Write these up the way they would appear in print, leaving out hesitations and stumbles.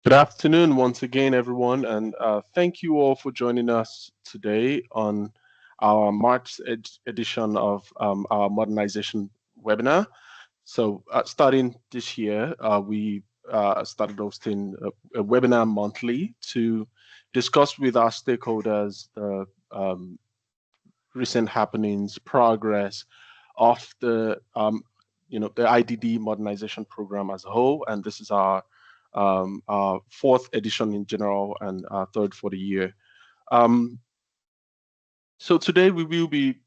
Good afternoon once again, everyone, and thank you all for joining us today on our March edition of our modernization webinar. So starting this year, we started hosting a webinar monthly to discuss with our stakeholders the recent happenings, progress of the the IDD modernization program as a whole, and this is our fourth edition in general and third for the year. So today we'll be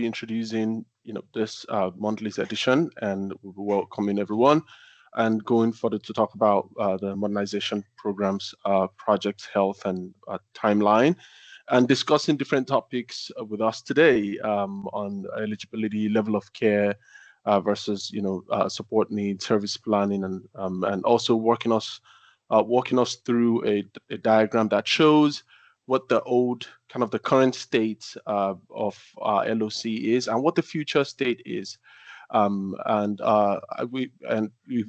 introducing this monthly edition, and we'll be welcoming everyone and going further to talk about the modernization programs, project health and timeline, and discussing different topics with us today on eligibility, level of care, versus support needs, service planning, and also walking us through a diagram that shows what the the current state of LOC is and what the future state is. We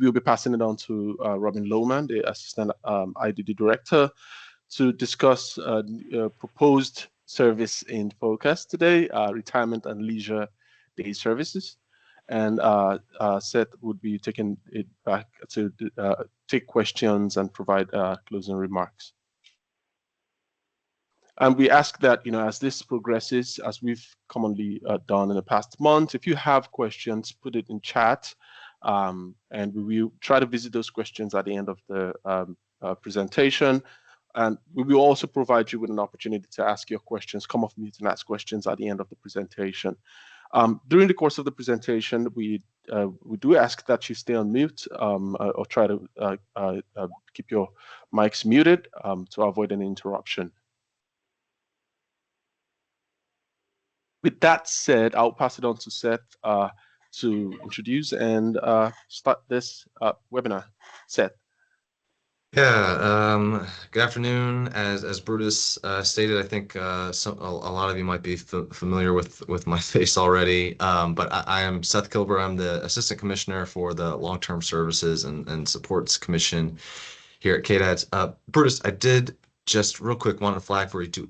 will be passing it on to Robin Lohman, the Assistant IDD Director, to discuss proposed service in focus today, retirement and leisure day services. And Seth would be taking it back to take questions and provide closing remarks. And we ask that, as this progresses, as we've commonly done in the past month, if you have questions, put it in chat, and we will try to visit those questions at the end of the presentation. And we will also provide you with an opportunity to ask your questions, come off mute and ask questions at the end of the presentation. During the course of the presentation, we do ask that you stay on mute or try to keep your mics muted to avoid any interruption. With that said, I'll pass it on to Seth to introduce and start this webinar. Seth. Yeah, good afternoon. As Brutus stated, I think a lot of you might be familiar with my face already, but I am Seth Kilber. I'm the Assistant Commissioner for the Long-Term Services and Supports Commission here at KDADS. Brutus, I did just real quick want to flag for you too.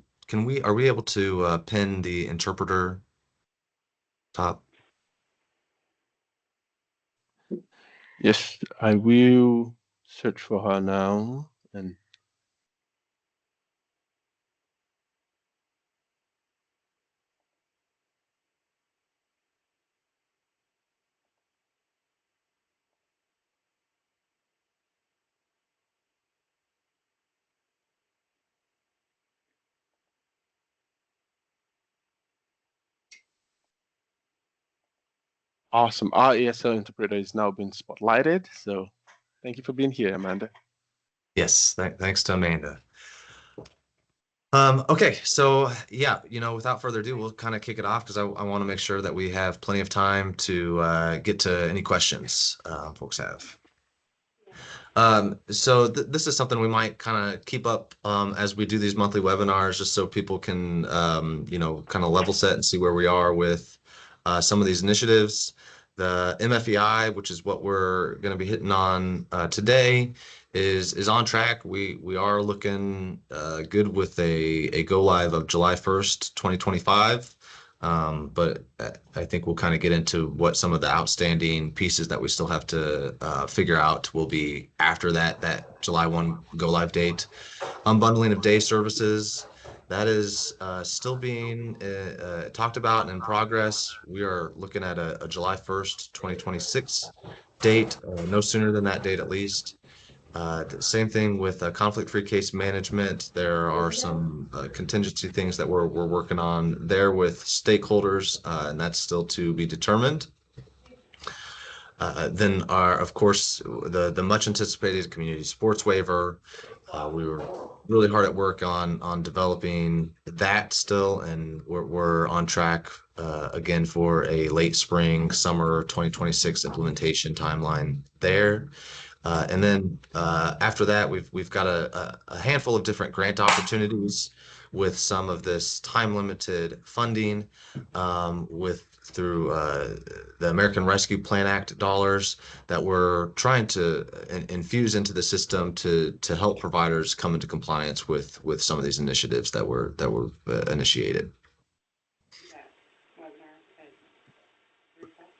Are we able to pin the interpreter top? Yes, I will search for her now and awesome. Our ASL interpreter is now being spotlighted, so thank you for being here, Amanda. Yes, thanks to Amanda. Okay, so yeah, without further ado, we'll kind of kick it off because I want to make sure that we have plenty of time to get to any questions folks have. So this is something we might kind of keep up as we do these monthly webinars, just so people can, kind of level set and see where we are with some of these initiatives. The MFEI, which is what we're going to be hitting on today, is on track. We are looking good with a go live of July 1st, 2025. But I think we'll kind of get into what some of the outstanding pieces that we still have to figure out will be after that July 1 go live date. Unbundling of day services, that is still being talked about and in progress. We are looking at a July 1st, 2026 date, no sooner than that date at least. Same thing with conflict-free case management. There are some contingency things that we're working on there with stakeholders, and that's still to be determined. Then of course, the much anticipated community sports waiver. We were really hard at work on developing that still, and we're on track again for a late spring, summer 2026 implementation timeline there. And then after that, we've got a handful of different grant opportunities with some of this time-limited funding with through the American Rescue Plan Act dollars that we're trying to infuse into the system to help providers come into compliance with some of these initiatives that were initiated.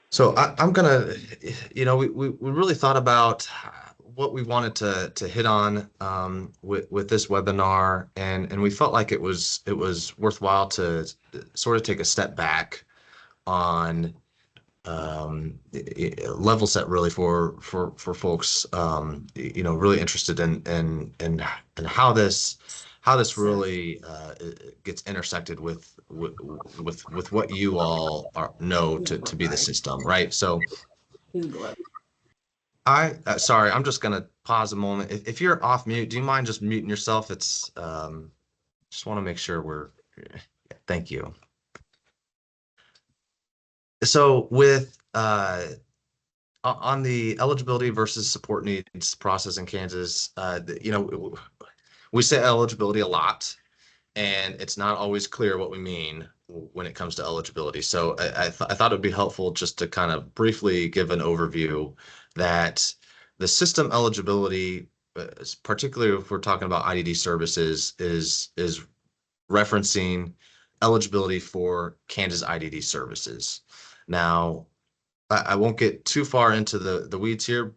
So I'm gonna, we really thought about what we wanted to hit on with this webinar, and we felt like it was worthwhile to sort of take a step back on level set really for folks really interested in how this really gets intersected with what you all know to be the system, right? So sorry, I'm just gonna pause a moment. If you're off mute, do you mind just muting yourself? It's just want to make sure we're thank you. So with on the eligibility versus support needs process in Kansas, we say eligibility a lot, and it's not always clear what we mean when it comes to eligibility. So I thought it would be helpful just to kind of briefly give an overview that the system eligibility, particularly if we're talking about IDD services, is referencing eligibility for Kansas IDD services. Now, I won't get too far into the weeds here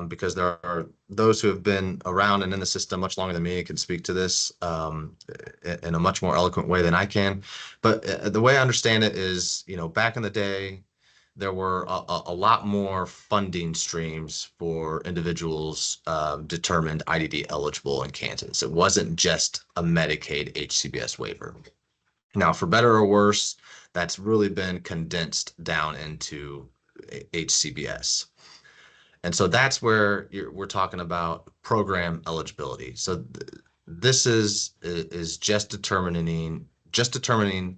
because there are those who have been around and in the system much longer than me and can speak to this in a much more eloquent way than I can. But the way I understand it is, back in the day, there were a lot more funding streams for individuals determined IDD eligible in Kansas. It wasn't just a Medicaid HCBS waiver. Now, for better or worse, that's really been condensed down into HCBS. And so that's where we're talking about program eligibility. So this is just determining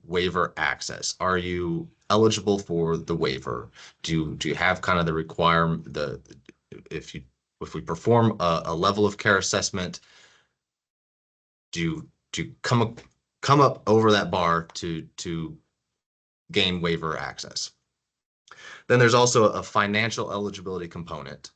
waiver access. Are you eligible for the waiver? Do you have kind of the requirement, if we perform a level of care assessment, do you come up over that bar to gain waiver access? Then there's also a financial eligibility component.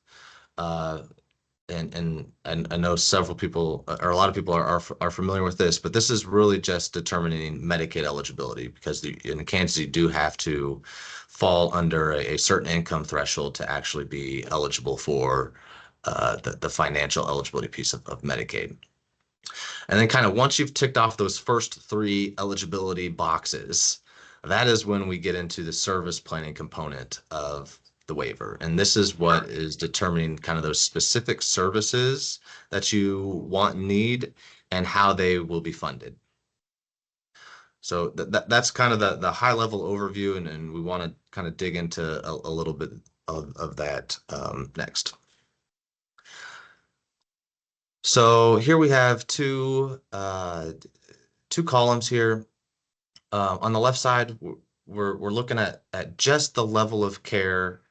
And I know several people or a lot of people are familiar with this, but this is really just determining Medicaid eligibility because in Kansas you do have to fall under a certain income threshold to actually be eligible for the financial eligibility piece of Medicaid. And then kind of once you've ticked off those first three eligibility boxes, that is when we get into the service planning component of the waiver. And this is what is determining kind of those specific services that you want and need and how they will be funded. So that's kind of the high level overview, and we want to kind of dig into a little bit of that next. So here we have two columns here. On the left side, we're looking at just the level of care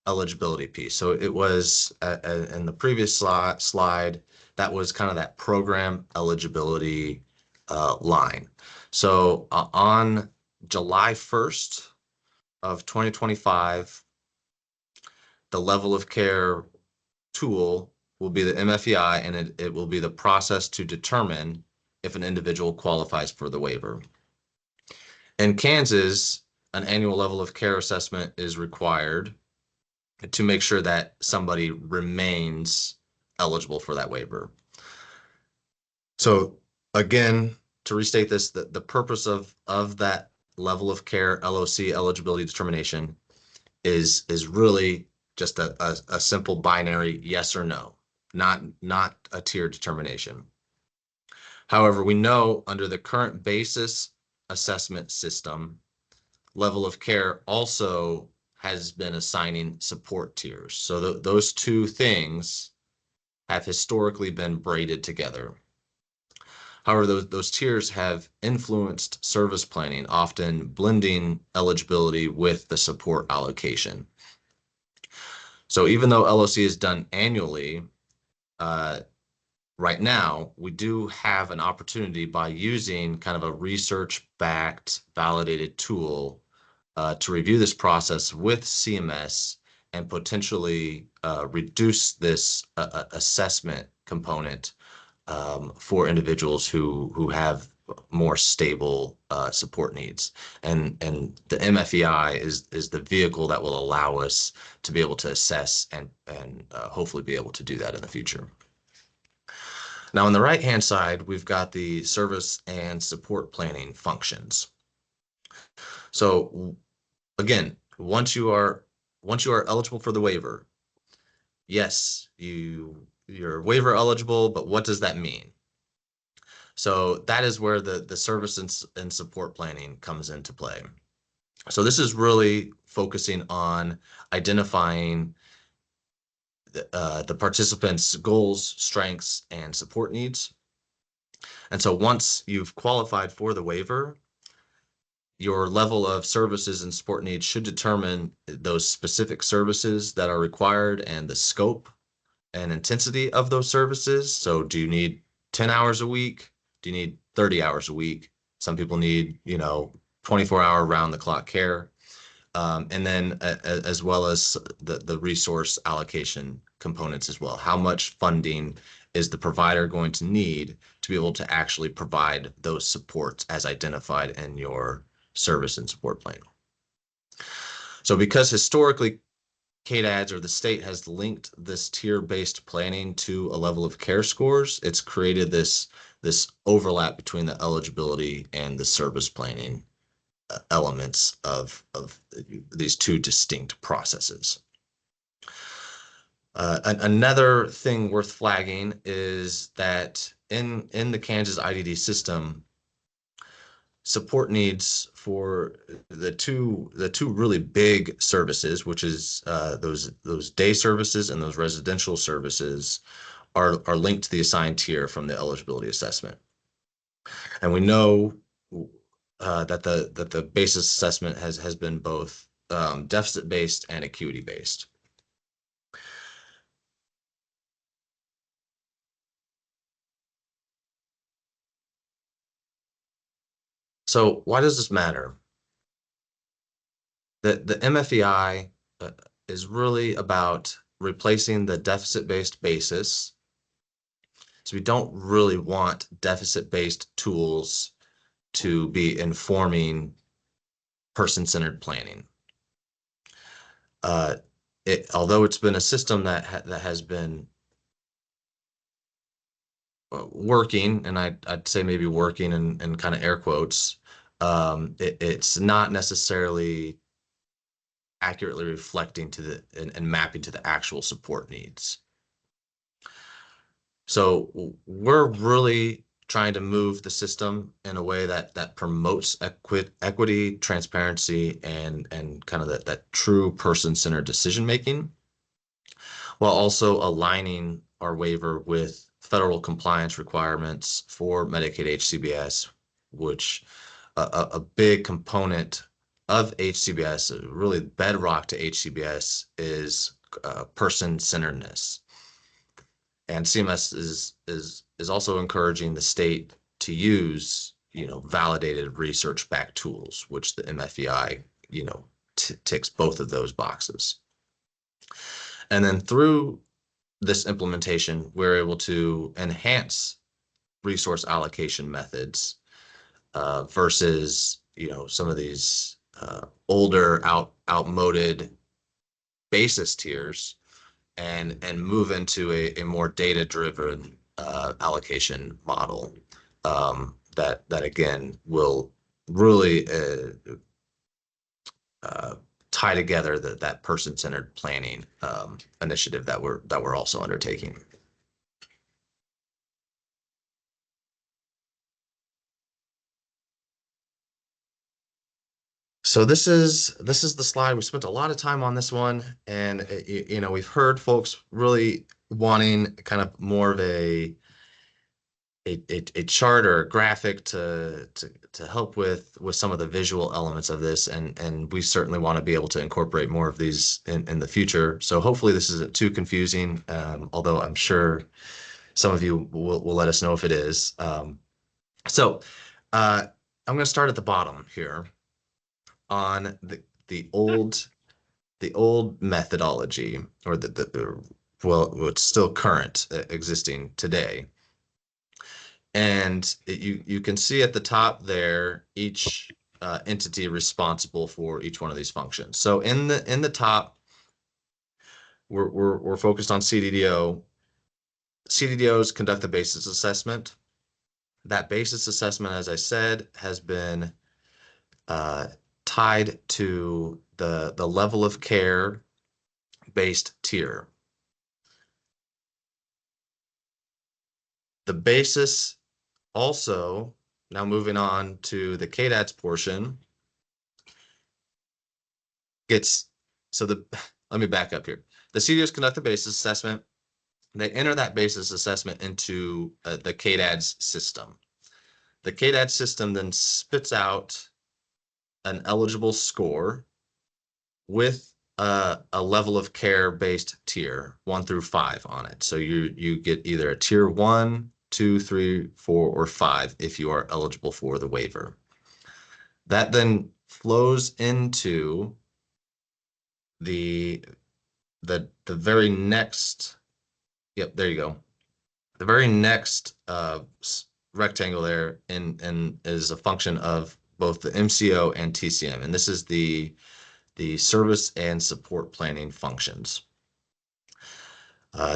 eligibility piece. So it was in the previous slide, that was kind of that program eligibility line. So on July 1st of 2025, the level of care tool will be the MFEI, and it will be the process to determine if an individual qualifies for the waiver. In Kansas, an annual level of care assessment is required to make sure that somebody remains eligible for that waiver. So again, to restate this, the purpose of that level of care LOC eligibility determination is really just a simple binary yes or no, not a tier determination. However, we know under the current basis assessment system, level of care also has been assigning support tiers. So those two things have historically been braided together. However, those tiers have influenced service planning, often blending eligibility with the support allocation. So even though LOC is done annually, right now, we do have an opportunity by using kind of a research-backed, validated tool to review this process with CMS and potentially reduce this assessment component for individuals who have more stable support needs. And the MFEI is the vehicle that will allow us to be able to assess and hopefully be able to do that in the future. Now, on the right-hand side, we've got the service and support planning functions. So again, once you are eligible for the waiver, yes, you're waiver eligible, but what does that mean? So that is where the service and support planning comes into play. So this is really focusing on identifying the participants' goals, strengths, and support needs. And so once you've qualified for the waiver, your level of services and support needs should determine those specific services that are required and the scope and intensity of those services. So do you need 10 hours a week? Do you need 30 hours a week? Some people need, 24-hour round the clock care. And then as well as the resource allocation components as well. How much funding is the provider going to need to be able to actually provide those supports as identified in your service and support plan? So because historically KDADS or the state has linked this tier-based planning to a level of care scores, it's created this overlap between the eligibility and the service planning elements of these two distinct processes. Another thing worth flagging is that in the Kansas IDD system, support needs for the two really big services, which is those day services and those residential services, are linked to the assigned tier from the eligibility assessment. And we know that the basis assessment has been both deficit based and acuity based. So why does this matter? The MFEI is really about replacing the deficit-based basis. So we don't really want deficit-based tools to be informing person-centered planning. Although it's been a system that has been working, and I'd say maybe working in kind of air quotes, it's not necessarily accurately reflecting to the and mapping to the actual support needs. So we're really trying to move the system in a way that promotes equity, transparency, and kind of that true person-centered decision making, while also aligning our waiver with federal compliance requirements for Medicaid HCBS, which a big component of HCBS, really bedrock to HCBS, is person-centeredness. And CMS is also encouraging the state to use, validated research-backed tools, which the MFEI, ticks both of those boxes. And then through this implementation, we're able to enhance resource allocation methods versus, some of these older, outmoded basis tiers, and move into a more data-driven allocation model that again will really tie together that person-centered planning initiative that we're also undertaking. So this is the slide. We spent a lot of time on this one, and we've heard folks really wanting kind of more of a a chart or a graphic to help with some of the visual elements of this, and we certainly want to be able to incorporate more of these in the future. So hopefully this isn't too confusing, although I'm sure some of you will let us know if it is. So I'm going to start at the bottom here on the old methodology, or well, it's still current, existing today. And you can see at the top there each entity responsible for each one of these functions. So in the top, we're focused on CDDO. CDDOs conduct the basis assessment. That basis assessment, as I said, has been tied to the level of care based tier. The basis also, now moving on to the KDADS portion, gets, so let me back up here. The CDOs conduct the basis assessment. They enter that basis assessment into the KDADS system. The KDADS system then spits out an eligible score with a level of care based tier 1 through 5 on it. So you get either a tier 1, 2, 3, 4, or 5 if you are eligible for the waiver. That then flows into the very next, yep, there you go. The very next rectangle there and is a function of both the MCO and TCM, and this is the service and support planning functions.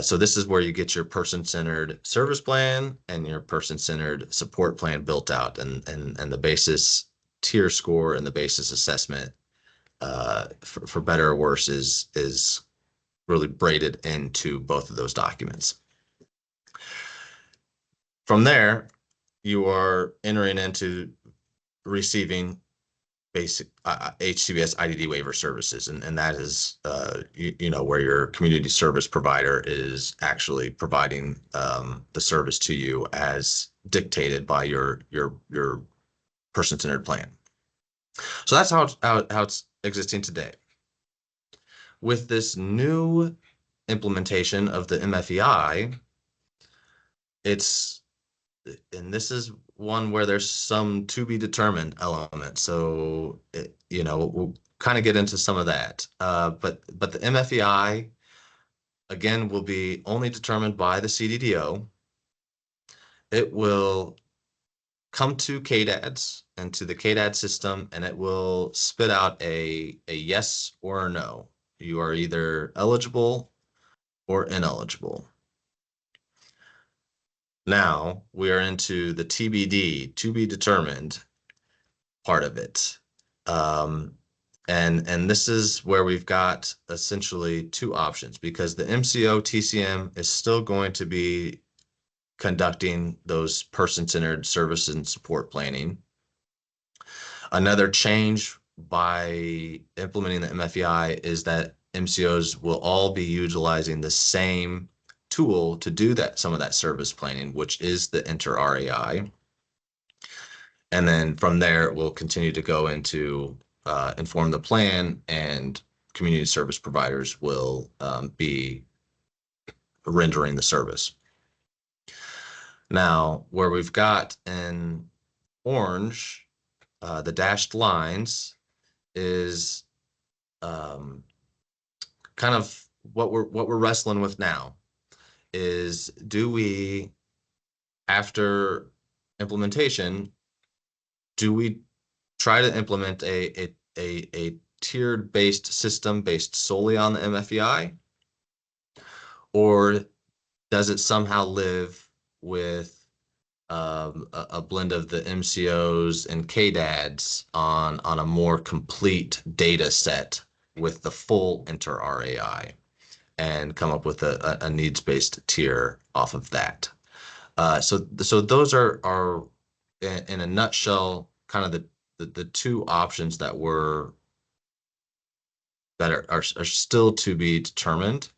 So this is where you get your person-centered service plan and your person-centered support plan built out, and the basis tier score and the basis assessment, for better or worse, is really braided into both of those documents. From there, you are entering into receiving basic HCBS IDD waiver services, and that is you know, where your community service provider is actually providing the service to you as dictated by your person-centered plan. So that's how it's existing today. With this new implementation of the MFEI, and this is one where there's some to be determined element. So, you know, we'll kind of get into some of that. But the MFEI, again, will be only determined by the CDDO. It will come to KDADS and to the KDAD system, and it will spit out a yes or a no. You are either eligible or ineligible. Now we are into the TBD, to be determined part of it. And this is where we've got essentially two options, because the MCO TCM is still going to be conducting those person-centered service and support planning. Another change by implementing the MFEI is that MCOs will all be utilizing the same tool to do that, some of that service planning, which is the Enter RAI. And then from there, we'll continue to go into inform the plan, and community service providers will be rendering the service. Now, where we've got in orange, the dashed lines, is kind of what we're wrestling with now. Is, do we, after implementation, do we try to implement a tiered based system based solely on the MFEI, or does it somehow live with a blend of the MCOs and KDADs on a more complete data set with the full Enter RAI, and come up with a needs-based tier off of that? So those are in a nutshell kind of the two options that are still to be determined.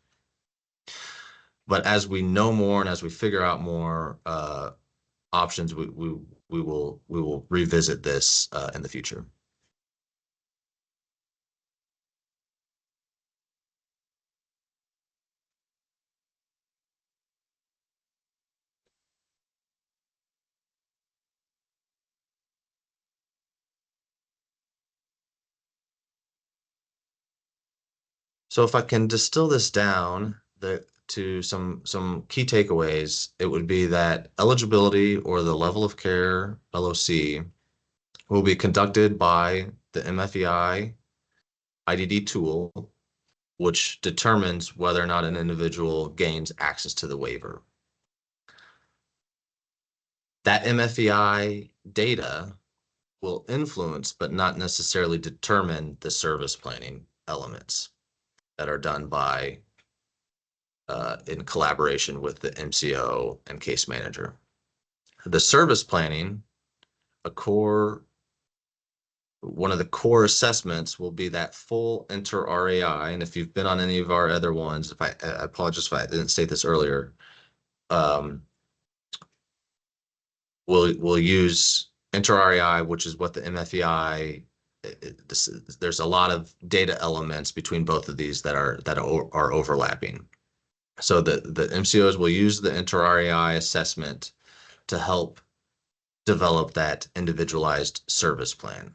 But as we know more and as we figure out more, options, we will revisit this in the future. So if I can distill this down to some key takeaways, it would be that eligibility or the level of care LOC will be conducted by the MFEI IDD tool, which determines whether or not an individual gains access to the waiver. That MFEI data will influence, but not necessarily determine, the service planning elements that are done by in collaboration with the MCO and case manager. The service planning, one of the core assessments will be that full inter-RAI. And if you've been on any of our other ones, I apologize if I didn't state this earlier, we'll use inter-RAI, which is what the MFEI, there's a lot of data elements between both of these that are overlapping. So the MCOs will use the inter-RAI assessment to help develop that individualized service plan.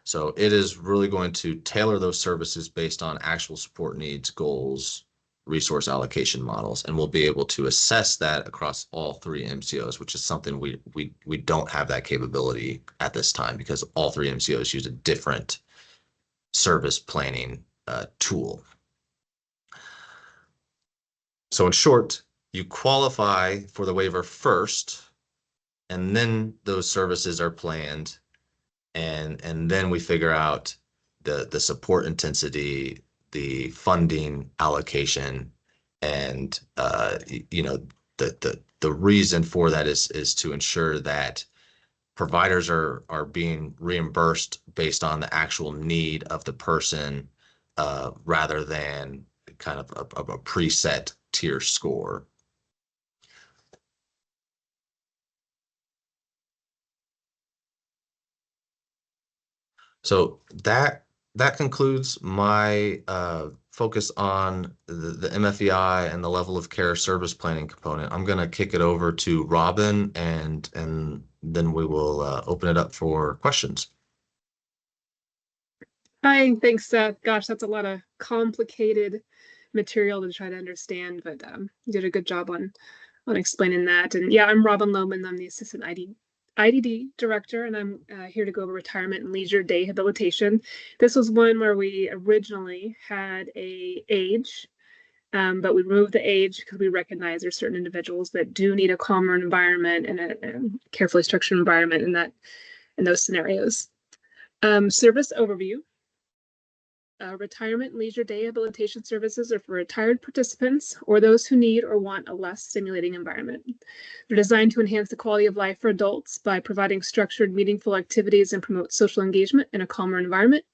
So it is really going to tailor those services based on actual support needs, goals, resource allocation models, and we'll be able to assess that across all 3 MCOs, which is something we don't have that capability at this time because all 3 MCOs use a different service planning tool. So in short, you qualify for the waiver first, and then those services are planned, and then we figure out the support intensity, the funding allocation, and you know, the reason for that is to ensure that providers are being reimbursed based on the actual need of the person rather than kind of a preset tier score. So that concludes my focus on the MFEI and the level of care service planning component. I'm going to kick it over to Robin, and then we will open it up for questions. Hi, thanks. Gosh, that's a lot of complicated material to try to understand, but you did a good job on explaining that. And yeah, I'm Robin Lohman. I'm the Assistant IDD Director, and I'm here to go over retirement and leisure day habilitation. This was one where we originally had a age, but we removed the age because we recognize there's certain individuals that do need a calmer environment and a carefully structured environment in those scenarios. Service overview. Retirement and leisure day habilitation services are for retired participants or those who need or want a less stimulating environment. They're designed to enhance the quality of life for adults by providing structured, meaningful activities and promote social engagement in a calmer environment.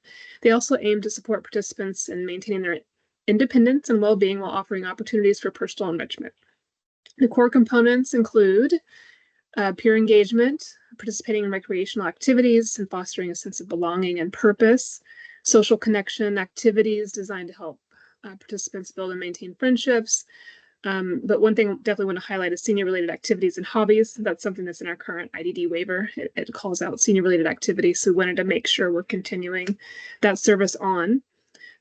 They also aim to support participants in maintaining their independence and well-being while offering opportunities for personal enrichment. The core components include peer engagement, participating in recreational activities, and fostering a sense of belonging and purpose. Social connection activities designed to help participants build and maintain friendships. But one thing I definitely want to highlight is senior-related activities and hobbies. That's something that's in our current IDD waiver. It calls out senior-related activities, so we wanted to make sure we're continuing that service on.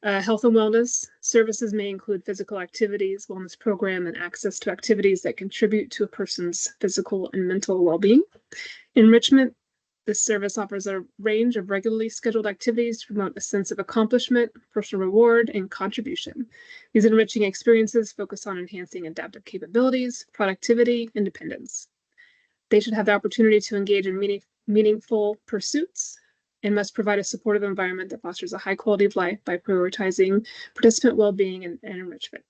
Health and wellness services may include physical activities, wellness program, and access to activities that contribute to a person's physical and mental well-being. Enrichment. This service offers a range of regularly scheduled activities to promote a sense of accomplishment, personal reward, and contribution. These enriching experiences focus on enhancing adaptive capabilities, productivity, and independence. They should have the opportunity to engage in meaningful pursuits and must provide a supportive environment that fosters a high quality of life by prioritizing participant well-being and enrichment.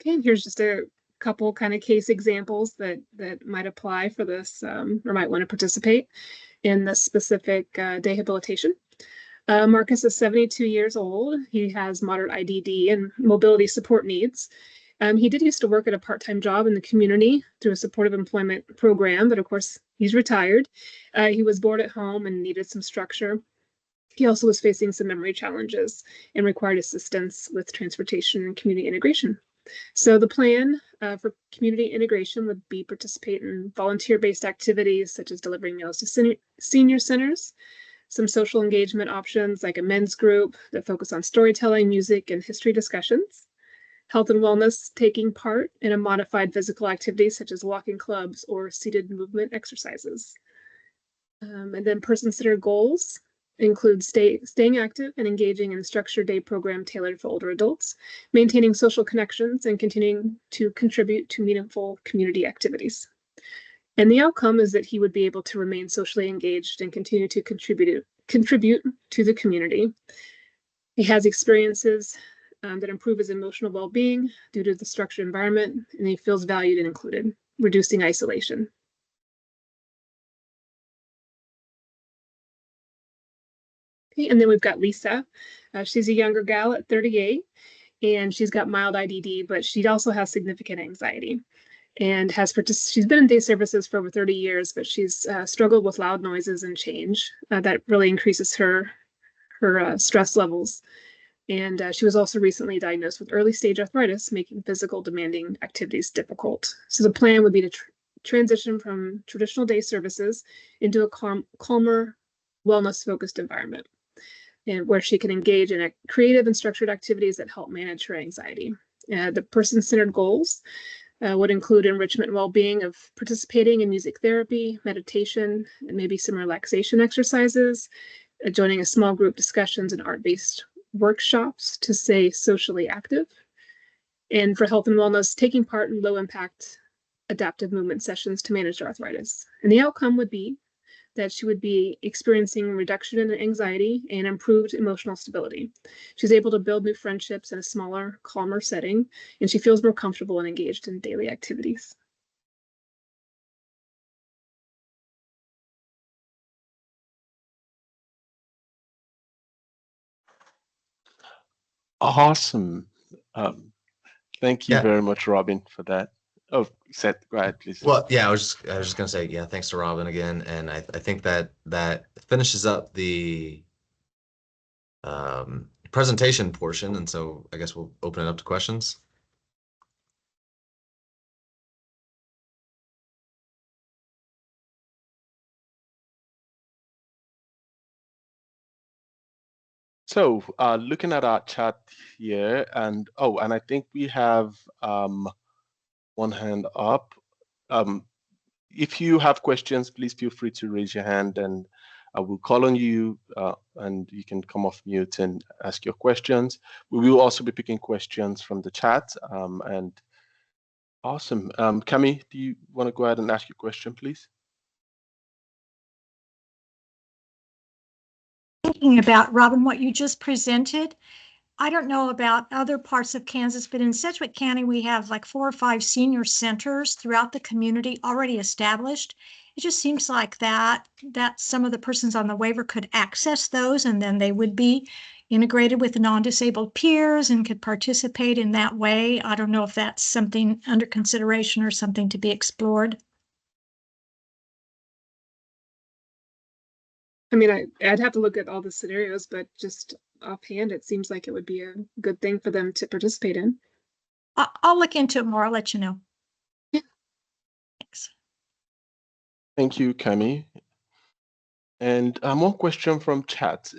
Okay, and here's just a couple kind of case examples that might apply for this or might want to participate in this specific day habilitation. Marcus is 72 years old. He has moderate IDD and mobility support needs. He did used to work at a part-time job in the community through a supportive employment program, but of course, he's retired. He was bored at home and needed some structure. He also was facing some memory challenges and required assistance with transportation and community integration. So the plan for community integration would be participate in volunteer-based activities such as delivering meals to senior centers, some social engagement options like a men's group that focus on storytelling, music, and history discussions, health and wellness, taking part in a modified physical activity such as walking clubs or seated movement exercises. And then person-centered goals include staying active and engaging in a structured day program tailored for older adults, maintaining social connections, and continuing to contribute to meaningful community activities. And the outcome is that he would be able to remain socially engaged and continue to contribute to the community. He has experiences that improve his emotional well-being due to the structured environment, and he feels valued and included, reducing isolation. Okay, and then we've got Lisa. She's a younger gal at 38, and she's got mild IDD, but she also has significant anxiety. And she's been in day services for over 30 years, but she's struggled with loud noises and change. That really increases her stress levels. And she was also recently diagnosed with early stage arthritis, making physical demanding activities difficult. So the plan would be to transition from traditional day services into a calmer, wellness-focused environment, and where she can engage in creative and structured activities that help manage her anxiety. The person-centered goals would include enrichment and well-being of participating in music therapy, meditation, and maybe some relaxation exercises, joining a small group discussions and art-based workshops to stay socially active. And for health and wellness, taking part in low-impact adaptive movement sessions to manage arthritis. And the outcome would be that she would be experiencing reduction in anxiety and improved emotional stability. She's able to build new friendships in a smaller, calmer setting, and she feels more comfortable and engaged in daily activities. Awesome. Thank you Yeah. very much, Robin, for that. Oh, Seth, go ahead, please. Well, yeah, I was just gonna say, yeah, thanks to Robin again, and I think that finishes up the presentation portion, and so I guess we'll open it up to questions. So looking at our chat here, and I think we have one hand up. If you have questions, please feel free to raise your hand, and I will call on you, and you can come off mute and ask your questions. We will also be picking questions from the chat. And awesome. Cami, do you want to go ahead and ask your question, please? Thinking about, Robin, what you just presented, I don't know about other parts of Kansas, but in Sedgwick County, we have like 4 or 5 senior centers throughout the community already established. It just seems like that some of the persons on the waiver could access those, and then they would be integrated with non-disabled peers and could participate in that way. I don't know if that's something under consideration or something to be explored. I mean, I'd have to look at all the scenarios, but just offhand, it seems like it would be a good thing for them to participate in. I'll look into it more. I'll let you know. Yeah. Thanks. Thank you, Cami. And one question from chat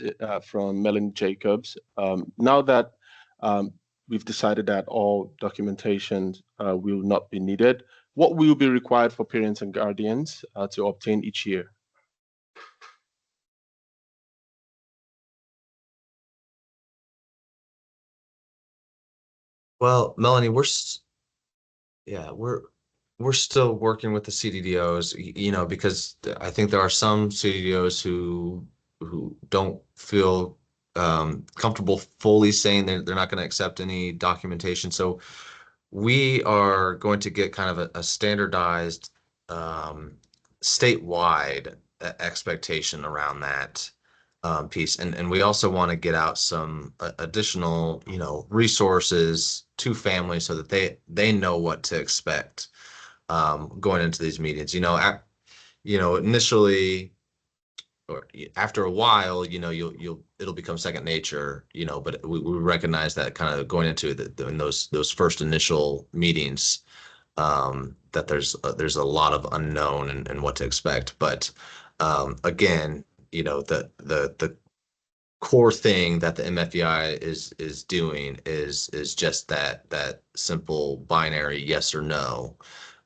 from Melanie Jacobs. Now that we've decided that all documentation will not be needed, what will be required for parents and guardians to obtain each year? Well, Melanie, we're still working with the CDDOs, you know, because I think there are some CDDOs who don't feel comfortable fully saying they're not going to accept any documentation. So we are going to get kind of a standardized statewide expectation around that. piece. And we also want to get out some additional, resources to families so that they know what to expect going into these meetings. Initially, or after a while, it'll become second nature, but we recognize that kind of going into in those first initial meetings, that there's a lot of unknown and what to expect. But again, the core thing that the MFEI is doing is just that simple binary yes or no.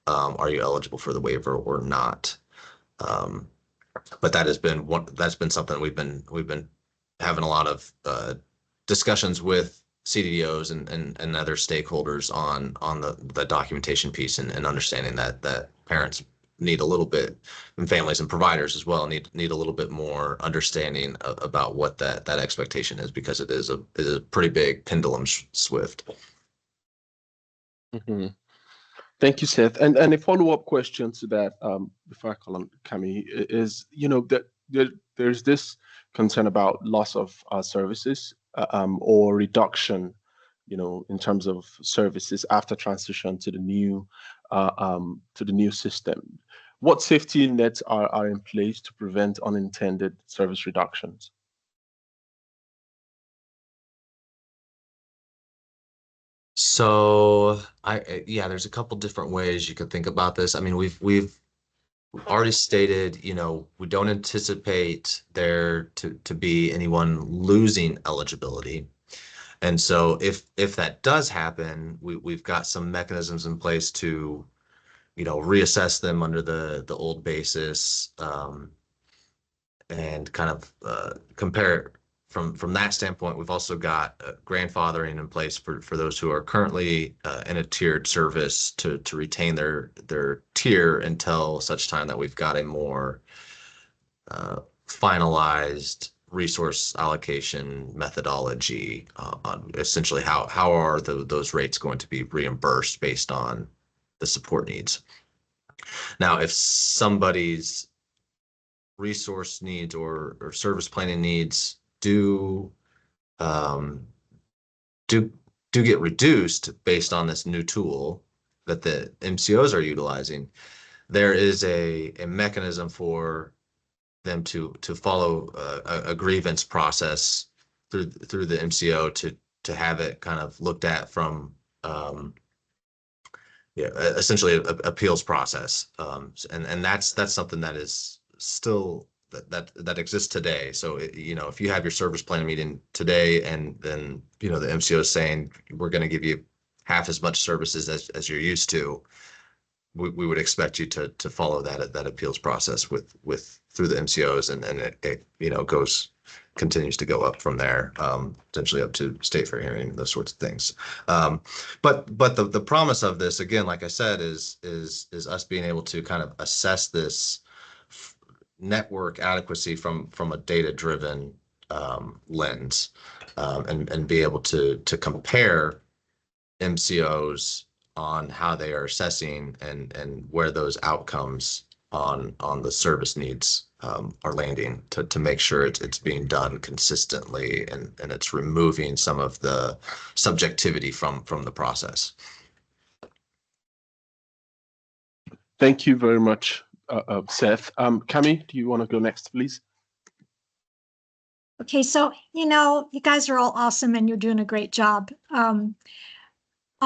Are you eligible for the waiver or not? But that's been something we've been having a lot of discussions with CDOs and other stakeholders on the documentation piece, and understanding that parents need a little bit, and families and providers as well need a little bit more understanding about what that expectation is, because it is a pretty big pendulum swift. Mm-hmm. Thank you, Seth. And a follow-up question to that, before I call on Cami, is, that there's this concern about loss of services, or reduction, in terms of services after transition to the new system. What safety nets are in place to prevent unintended service reductions? So there's a couple different ways you could think about this. I mean, we've already stated, we don't anticipate there to be anyone losing eligibility. And so if that does happen, we've got some mechanisms in place to, reassess them under the old basis, and kind of compare from that standpoint. We've also got grandfathering in place for those who are currently in a tiered service to retain their tier until such time that we've got a more finalized resource allocation methodology on essentially how are those rates going to be reimbursed based on the support needs. Now, if somebody's resource needs or service planning needs do get reduced based on this new tool that the MCOs are utilizing, there is a mechanism for them to follow a grievance process through the MCO to have it kind of looked at from essentially an appeals process, and that's something that is still that exists today. So if you have your service plan meeting today, and then the MCO is saying we're going to give you half as much services as you're used to, we would expect you to follow that appeals process with through the MCOs, and it continues to go up from there, potentially up to state fair hearing, those sorts of things. But the promise of this, again, like I said, is us being able to kind of assess this network adequacy from a data-driven lens, and be able to compare MCOs on how they are assessing and where those outcomes on the service needs are landing, to make sure it's being done consistently, and it's removing some of the subjectivity from the process. Thank you very much, Seth. Cami, do you want to go next, please? Okay, so you guys are all awesome and you're doing a great job.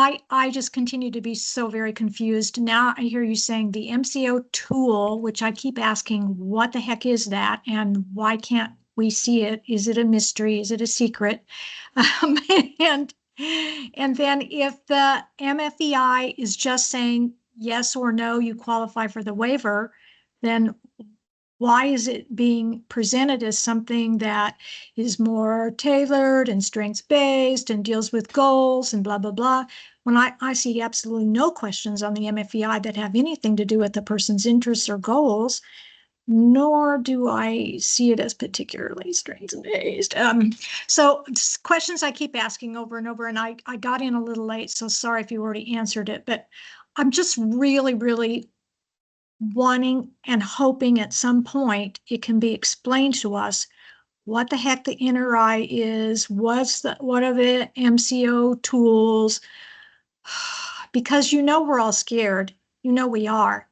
I just continue to be so very confused. Now I hear you saying the MCO tool, which I keep asking, what the heck is that? And why can't we see it? Is it a mystery? Is it a secret? And then if the MFEI is just saying yes or no, you qualify for the waiver, then why is it being presented as something that is more tailored and strengths-based and deals with goals and blah, blah, blah, when I see absolutely no questions on the MFEI that have anything to do with the person's interests or goals, nor do I see it as particularly strengths-based. So questions I keep asking over and over, and I got in a little late, so sorry if you already answered it, but I'm just really, really wanting and hoping at some point it can be explained to us what the heck the NRI is, what are the MCO tools, because we're all scared. We are.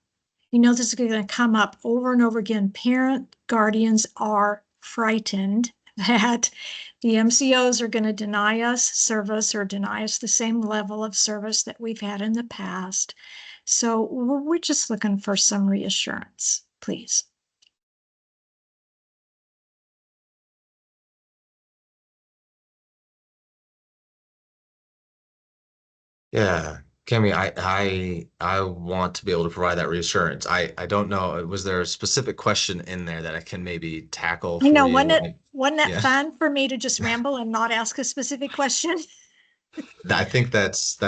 This is going to come up over and over again. Parent guardians are frightened that the MCOs are going to deny us service or deny us the same level of service that we've had in the past. So we're just looking for some reassurance, please. Yeah, Kemi, I want to be able to provide that reassurance. I don't know. Was there a specific question in there that I can maybe tackle I for know, you? wasn't that Yeah. fun for me to just ramble and not ask a specific question? I think that's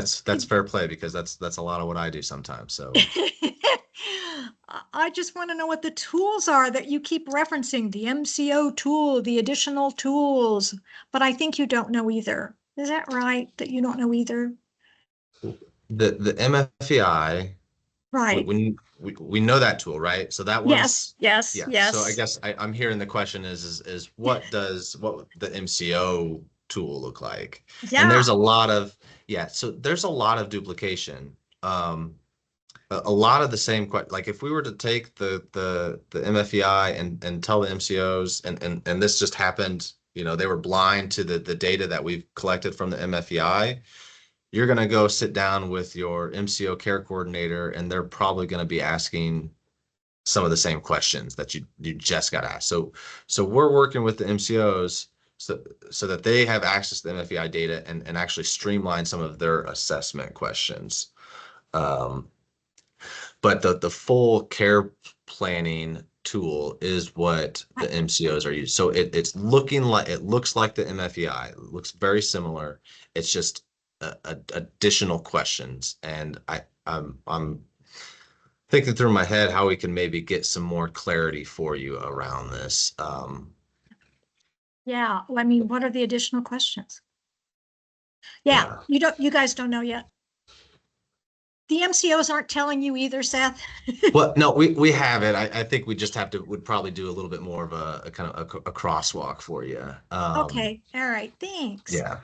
fair play, because that's a lot of what I do sometimes. So I just want to know what the tools are that you keep referencing, the MCO tool, the additional tools, but I think you don't know either. Is that right, that you don't know either? the MFEI, Right. we know that tool, right? So that Yes, one's, yes, yeah. So I yes. guess I'm hearing the question is what the MCO tool look like? And Yeah. there's a lot of, yeah, so there's a lot of duplication. A lot of the same like if we were to take the MFEI and tell the MCOs, and this just happened, they were blind to the data that we've collected from the MFEI. You're going to go sit down with your MCO care coordinator, and they're probably going to be asking some of the same questions that you just got asked. So we're working with the MCOs so that they have access to the MFEI data and actually streamline some of their assessment questions. But the full care planning tool is what the MCOs are using. So it looks like the MFEI. It looks very similar. It's just additional questions, and I'm thinking through my head how we can maybe get some more clarity for you around this. Yeah. Well, I mean, what are the additional questions? Yeah. You guys don't know yet. The MCOs aren't telling you either, Seth. Well, no, we have it. I think we just would probably do a little bit more of a kind of a crosswalk for you. Okay. All right. Thanks. Yeah.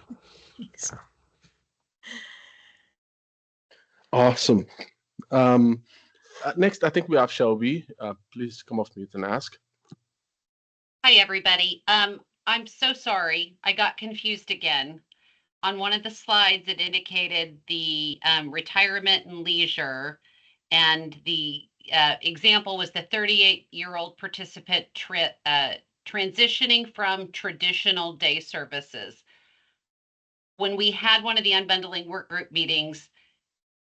Thanks. Awesome. Next, I think we have Shelby. Please come off mute and ask. Hi, everybody. I'm so sorry. I got confused again. On one of the slides, it indicated the retirement and leisure, and the example was the 38-year-old participant transitioning from traditional day services. When we had one of the unbundling work group meetings,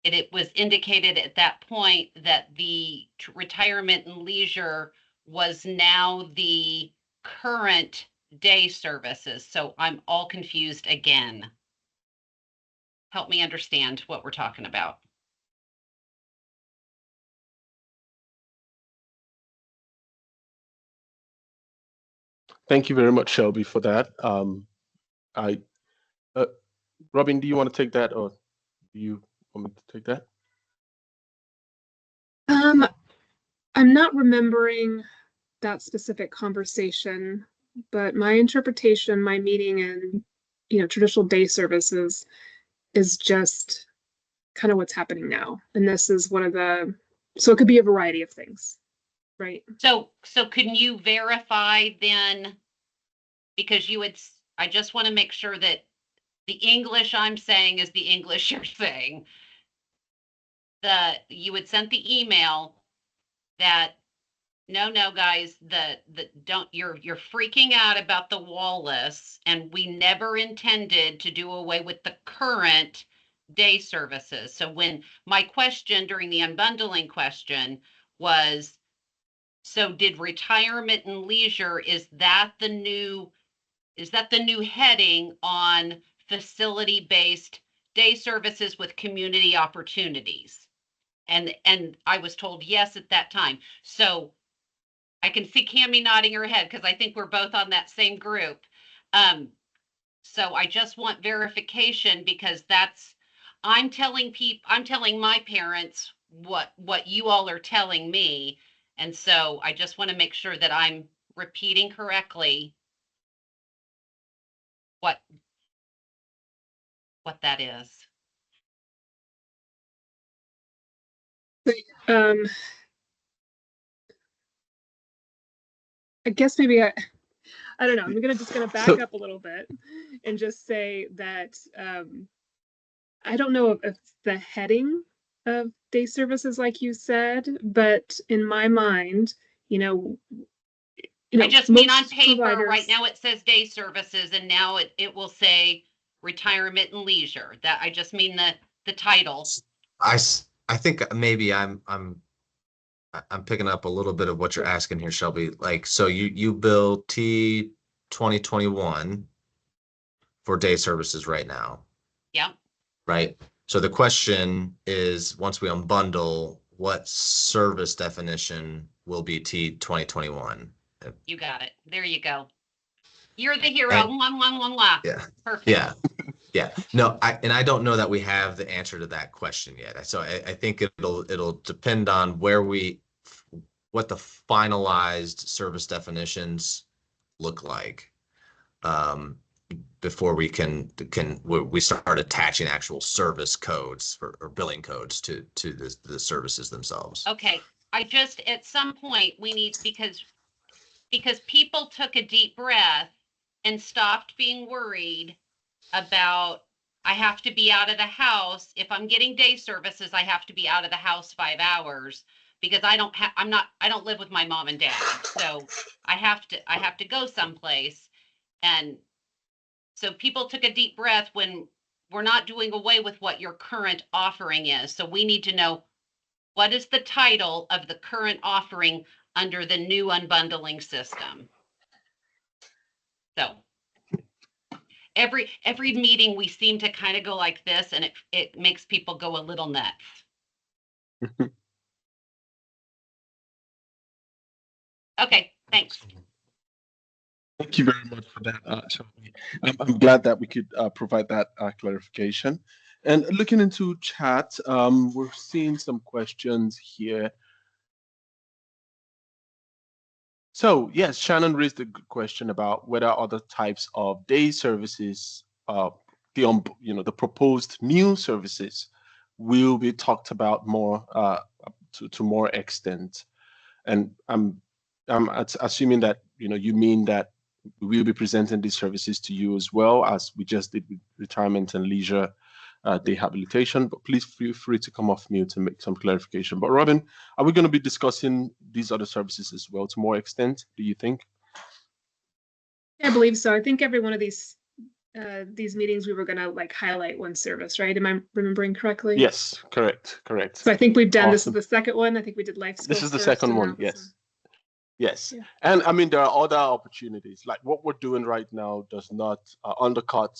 it was indicated at that point that the retirement and leisure was now the current day services. So I'm all confused again. Help me understand what we're talking about. Thank you very much, Shelby, for that. Robin, do you want to take that, or do you want me to take that? I'm not remembering that specific conversation, but my interpretation, my meaning in, traditional day services is just kind of what's happening now. And this is one of so it could be a variety of things, right? So can you verify then, because I just want to make sure that the English I'm saying is the English you're saying. You had sent the email that no, guys, you're freaking out about the wall lists, and we never intended to do away with the current day services. So when my question during the unbundling question was, so did retirement and leisure, is that the new heading on facility-based day services with community opportunities? And I was told yes at that time. So I can see Cami nodding her head because I think we're both on that same group. So I just want verification, because I'm telling my parents what you all are telling me. And so I just want to make sure that I'm repeating correctly what that is. I guess maybe I don't know. I'm just gonna back up a little bit and just say that I don't know if the heading of day services, like you said, but in my mind, I just mean on paper providers, right now it says day services, and now it will say retirement and leisure. That I just mean the title. I think maybe I'm picking up a little bit of what you're asking here, Shelby. Like, so you bill T 2021 for day services right now. Yeah. Right. So the question is, once we unbundle, what service definition will be T 2021? You got it. There you go. You're the hero. And, Yeah. Perfect. Yeah. Yeah. No, I don't know that we have the answer to that question yet. So I think it'll depend on what the finalized service definitions look like. Before we we start attaching actual service codes or billing codes to the services themselves. Okay. I just, at some point we need, because people took a deep breath and stopped being worried about, I have to be out of the house. If I'm getting day services, I have to be out of the house 5 hours because I don't live with my mom and dad. So I have to go someplace. And so people took a deep breath when we're not doing away with what your current offering is. So we need to know, what is the title of the current offering under the new unbundling system? So every meeting we seem to kind of go like this, and it makes people go a little nuts. Okay, thanks. Thank you very much for that, Shelby. I'm glad that we could provide that clarification. And looking into chat, we're seeing some questions here. So yes, Shannon raised a good question about whether other types of day services, the proposed new services, will be talked about more to more extent. And I'm assuming that you mean that we'll be presenting these services to you as well as we just did with retirement and leisure rehabilitation, but please feel free to come off mute and make some clarification. But Robin, are we going to be discussing these other services as well to more extent, do you think? I believe so. I think every one of these meetings we were going to highlight one service, right? Am I remembering correctly? Yes, correct. So I think we've done, awesome. This is the second one. I think we did life skills. This is the second one, yes. Yes. Yeah. And I mean, there are other opportunities. Like what we're doing right now does not undercut,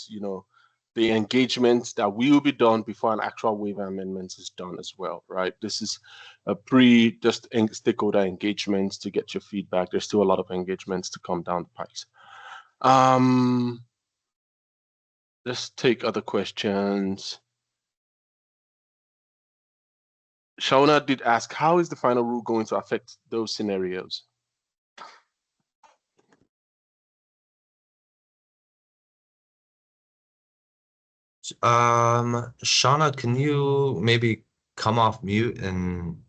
the engagement that will be done before an actual waiver amendment is done as well, right? This is a just stakeholder engagement to get your feedback. There's still a lot of engagements to come down the pipes. Let's take other questions. Shauna did ask, how is the final rule going to affect those scenarios? Shauna, can you maybe come off mute and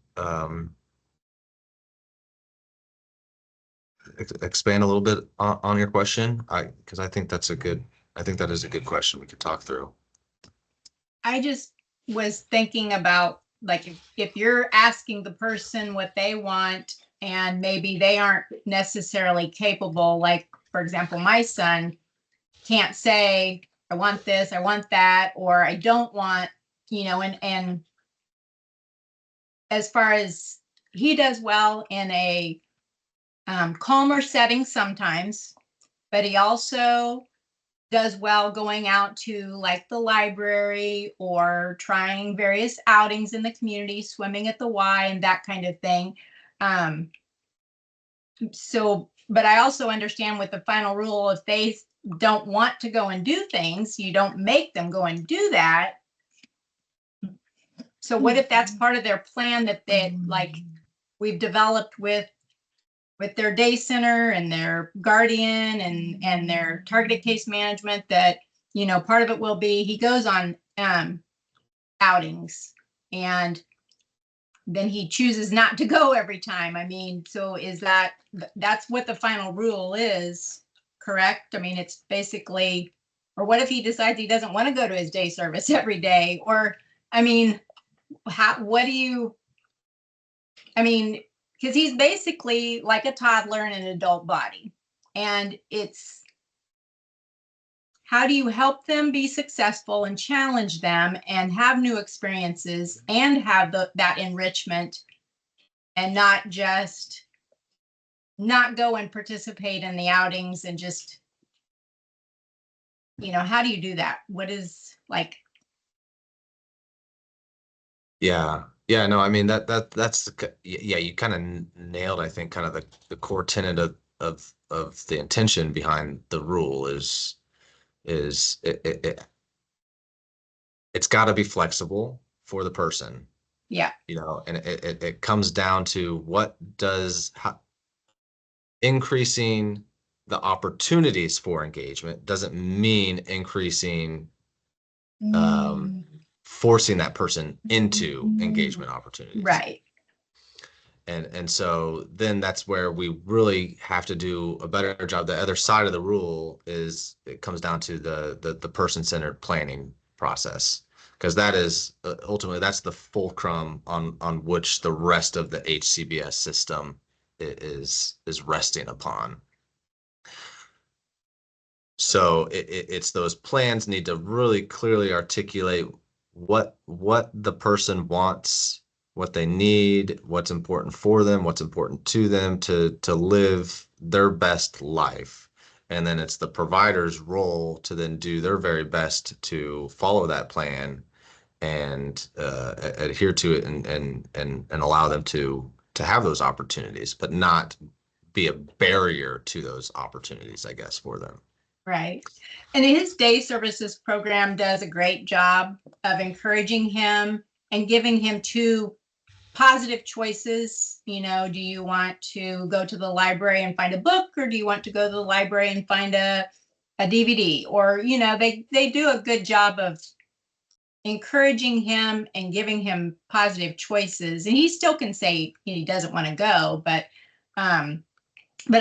expand a little bit on your question? Because I think that is a good question we could talk through. I just was thinking about, if you're asking the person what they want and maybe they aren't necessarily capable, like, for example, my son can't say, I want this, I want that, or I don't want, and as far as he does well in a calmer setting sometimes, but he also does well going out to the library or trying various outings in the community, swimming at the Y and that kind of thing. But I also understand with the final rule, if they don't want to go and do things, you don't make them go and do that. So what if that's part of their plan that we've developed with with their day center and their guardian and their targeted case management, that, you know, part of it will be he goes on outings and then he chooses not to go every time. I mean, so is that's what the final rule is, correct? I mean, it's basically, or what if he decides he doesn't want to go to his day service every day? Or, I mean, what do you, I mean, because he's basically like a toddler in an adult body. And it's, how do you help them be successful and challenge them and have new experiences and have that enrichment, and not just not go and participate in the outings and just, you know, how do you do that? What is like? Yeah. Yeah, no, I mean that's yeah, you kind of nailed, I think, kind of the core tenet of the intention behind the rule is it's got to be flexible for the person, Yeah. you know, and it comes down to increasing the opportunities for engagement doesn't mean increasing forcing that person into engagement opportunities. Right. And so then that's where we really have to do a better job. The other side of the rule is it comes down to the person-centered planning process, because that is ultimately that's the fulcrum on which the rest of the HCBS system is resting upon. So it's those plans need to really clearly articulate what the person wants, what they need, what's important for them, what's important to them to live their best life. And then it's the provider's role to then do their very best to follow that plan and adhere to it and allow them to have those opportunities, but not be a barrier to those opportunities, I guess, for them. Right. And his day services program does a great job of encouraging him and giving him two positive choices. You know, do you want to go to the library and find a book, or do you want to go to the library and find a DVD? Or, you know, they do a good job of encouraging him and giving him positive choices. And he still can say he doesn't want to go, but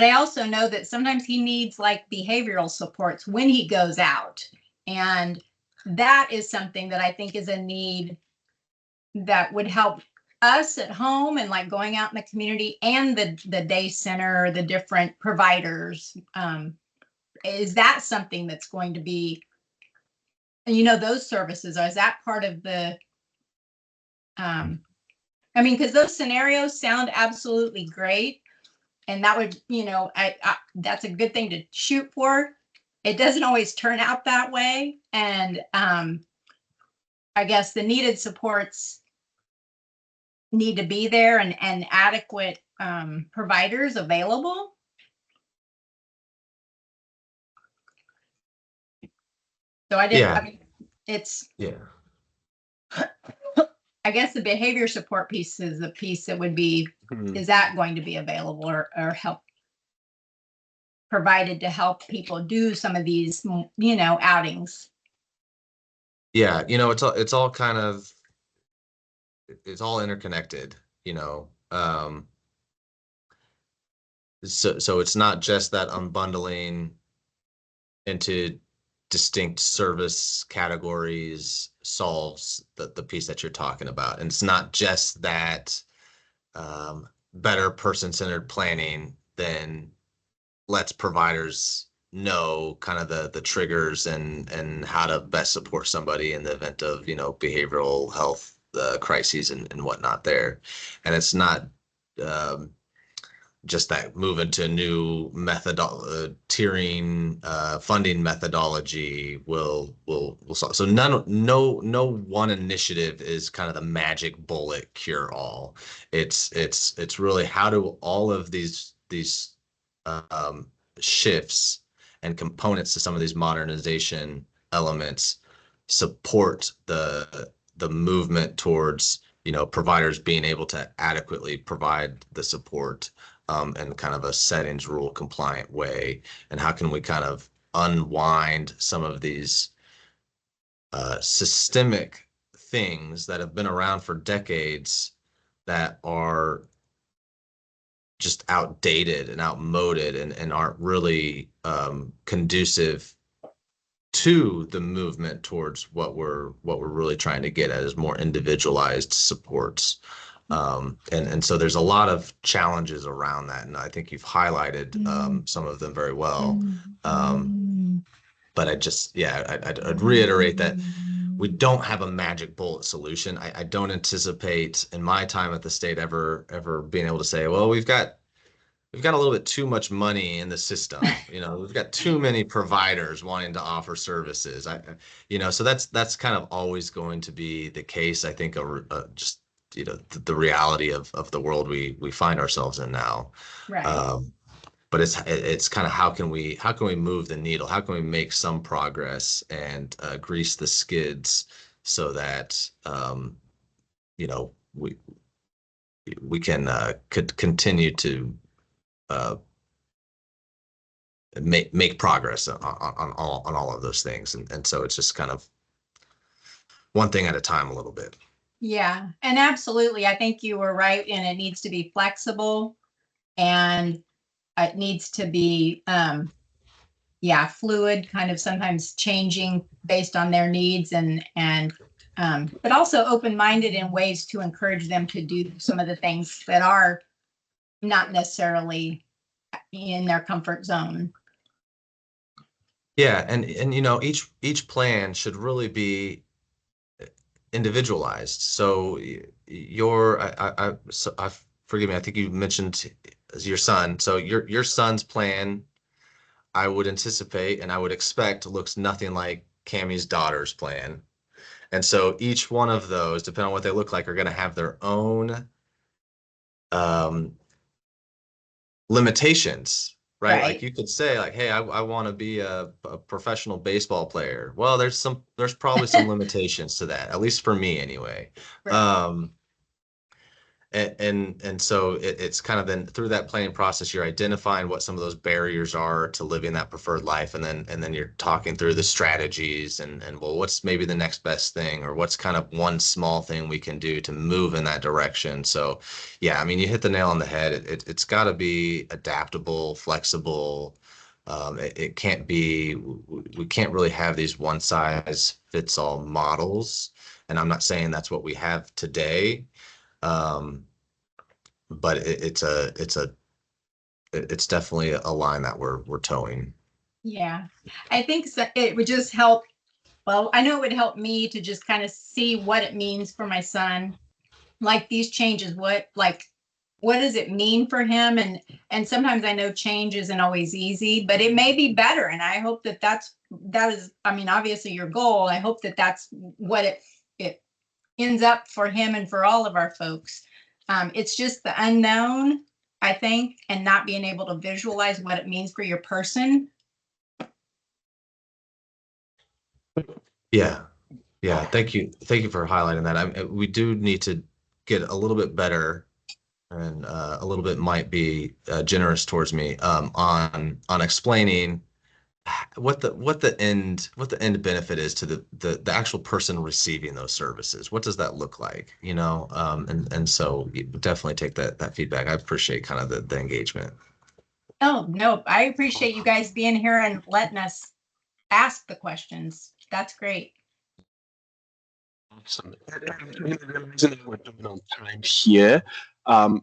I also know that sometimes he needs like behavioral supports when he goes out. And that is something that I think is a need that would help us at home and like going out in the community and the day center, the different providers. Is that something that's going to be, you know, those services, or is that part of the, I mean, because those scenarios sound absolutely great. And that would, you know, that's a good thing to shoot for. It doesn't always turn out that way. And I guess the needed supports need to be there and adequate providers available. So I mean, it's, Yeah. I guess the behavior support piece is the piece that would be, is that going to be available or help provided to help people do some of these, you know, outings? Yeah, you know, it's all kind of, it's all interconnected, you know. So it's not just that unbundling into distinct service categories solves the piece that you're talking about. And it's not just that better person-centered planning then lets providers know kind of the triggers and how to best support somebody in the event of, you know, behavioral health crises and whatnot there. And it's not just that move into new tiering funding methodology will solve. So no one initiative is kind of the magic bullet cure all. It's really how do all of these shifts and components to some of these modernization elements support the movement towards, you know, providers being able to adequately provide the support in kind of a settings rule compliant way, and how can we kind of unwind some of these systemic things that have been around for decades that are just outdated and outmoded and aren't really conducive to the movement towards what we're really trying to get at, is more individualized supports. And so there's a lot of challenges around that, and I think you've highlighted some of them very well. But I'd reiterate that we don't have a magic bullet solution. I don't anticipate in my time at the state ever being able to say, well, we've got a little bit too much money in the system. We've got too many providers wanting to offer services. So that's kind of always going to be the case. I think just the reality of the world we find ourselves in now. Right. But it's kind of how can we move the needle? How can we make some progress and grease the skids so that we can could continue to make progress on all of those things, and so it's just kind of one thing at a time a little bit. Yeah, and absolutely, I think you were right, and it needs to be flexible, and it needs to be fluid, kind of sometimes changing based on their needs, and but also open-minded in ways to encourage them to do some of the things that are not necessarily in their comfort zone. Yeah, and each plan should really be individualized. So forgive me, I think you mentioned your son. So your son's plan, I would anticipate and I would expect, looks nothing like Cammie's daughter's plan. And so each one of those, depending on what they look like, are going to have their own limitations, right? Like you could say, like, hey, I want to be a professional baseball player. Well, there's probably some limitations to that, at least for me anyway. Right. And so it's kind of then through that planning process, you're identifying what some of those barriers are to living that preferred life, and then you're talking through the strategies and well, what's maybe the next best thing, or what's kind of one small thing we can do to move in that direction. So yeah, I mean, you hit the nail on the head. It's got to be adaptable, flexible. It can't be, we can't really have these one size fits all models, and I'm not saying that's what we have today. But it's definitely a line that we're towing. Yeah, I think so. It would just help. Well, I know it would help me to just kind of see what it means for my son, like these changes. What does it mean for him? And sometimes I know change isn't always easy, but it may be better. And I hope that is. I mean, obviously your goal. I hope that that's what it ends up for him and for all of our folks. It's just the unknown, I think, and not being able to visualize what it means for your person. Yeah. Thank you for highlighting that. We do need to get a little bit better, and a little bit might be generous towards me on explaining what the end benefit is to the actual person receiving those services. What does that look like? And so you definitely take that feedback. I appreciate kind of the engagement. Oh, no, I appreciate you guys being here and letting us ask the questions. That's great. Awesome. We're doing on time here.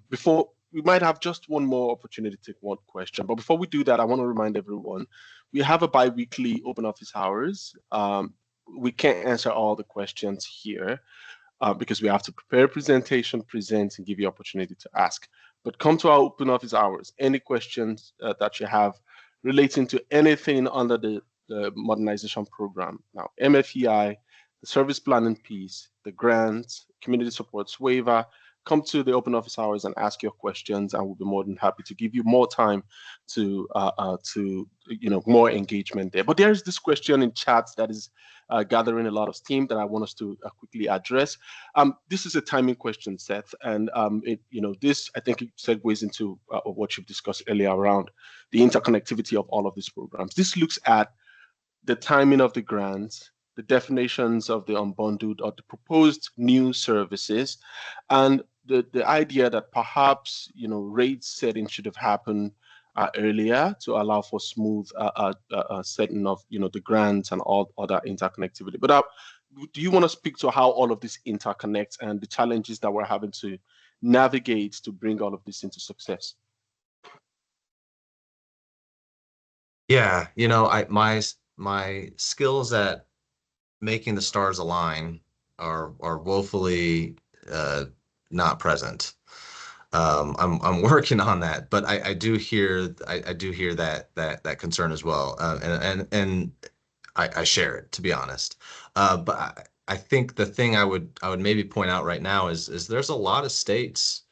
Before we might have just one more opportunity to take one question, but before we do that, I want to remind everyone we have a bi-weekly open office hours. We can't answer all the questions here because we have to prepare a presentation, present, and give you opportunity to ask. But come to our open office hours. Any questions that you have relating to anything under the modernization program. Now, MFEI, the service planning piece, the grants, community supports waiver, come to the open office hours and ask your questions, and we'll be more than happy to give you more time to more engagement there. But there's this question in chat that is gathering a lot of steam that I want us to quickly address. This is a timing question, Seth, and this, I think, it segues into what you've discussed earlier around the interconnectivity of all of these programs. This looks at the timing of the grants, the definitions of the unbundled or the proposed new services, and the idea that perhaps rate setting should have happened earlier to allow for smooth setting of the grants and all other interconnectivity. But do you want to speak to how all of this interconnects and the challenges that we're having to navigate to bring all of this into success? Yeah, my skills at making the stars align are woefully not present. I'm working on that, but I do hear that concern as well, and I share it, to be honest. But I think the thing I would maybe point out right now is there's a lot of states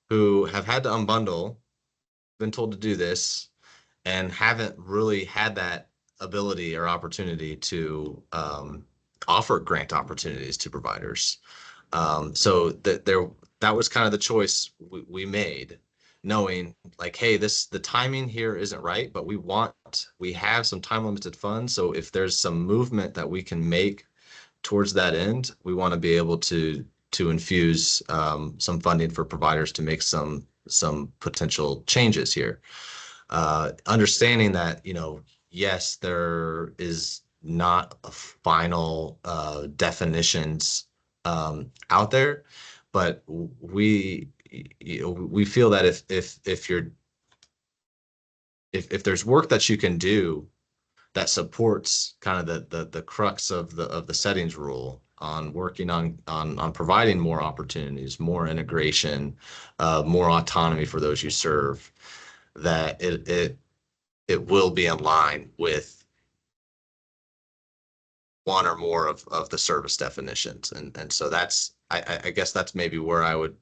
who have had to unbundle, been told to do this, and haven't really had that ability or opportunity to offer grant opportunities to providers. So that was kind of the choice we made, knowing like, hey, the timing here isn't right, but we have some time limited funds. So if there's some movement that we can make towards that end, we want to be able to infuse some funding for providers to make some potential changes here. Understanding that, yes, there is not a final definitions out there, but we feel that if there's work that you can do that supports kind of the crux of the settings rule on working on providing more opportunities, more integration, more autonomy for those you serve, that it will be in line with one or more of the service definitions. And so that's, I guess that's maybe where I would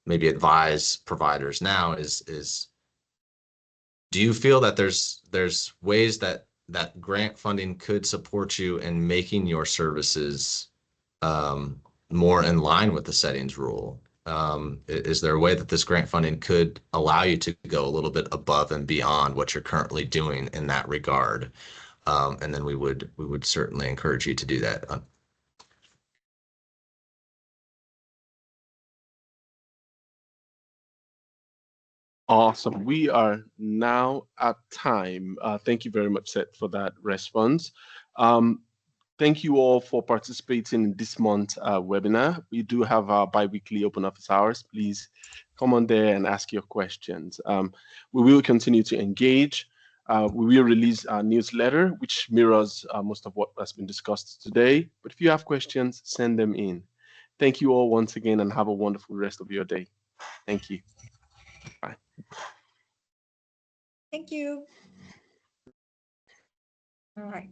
maybe advise providers now is do you feel that there's ways that grant funding could support you in making your services more in line with the settings rule? Is there a way that this grant funding could allow you to go a little bit above and beyond what you're currently doing in that regard? And then we would certainly encourage you to do that. Awesome. We are now at time. Thank you very much, Seth, for that response. Thank you all for participating in this month's webinar. We do have our bi-weekly open office hours. Please come on there and ask your questions. We will continue to engage. We will release our newsletter, which mirrors most of what has been discussed today. But if you have questions, send them in. Thank you all once again and have a wonderful rest of your day. Thank you. Bye. Thank you. All right.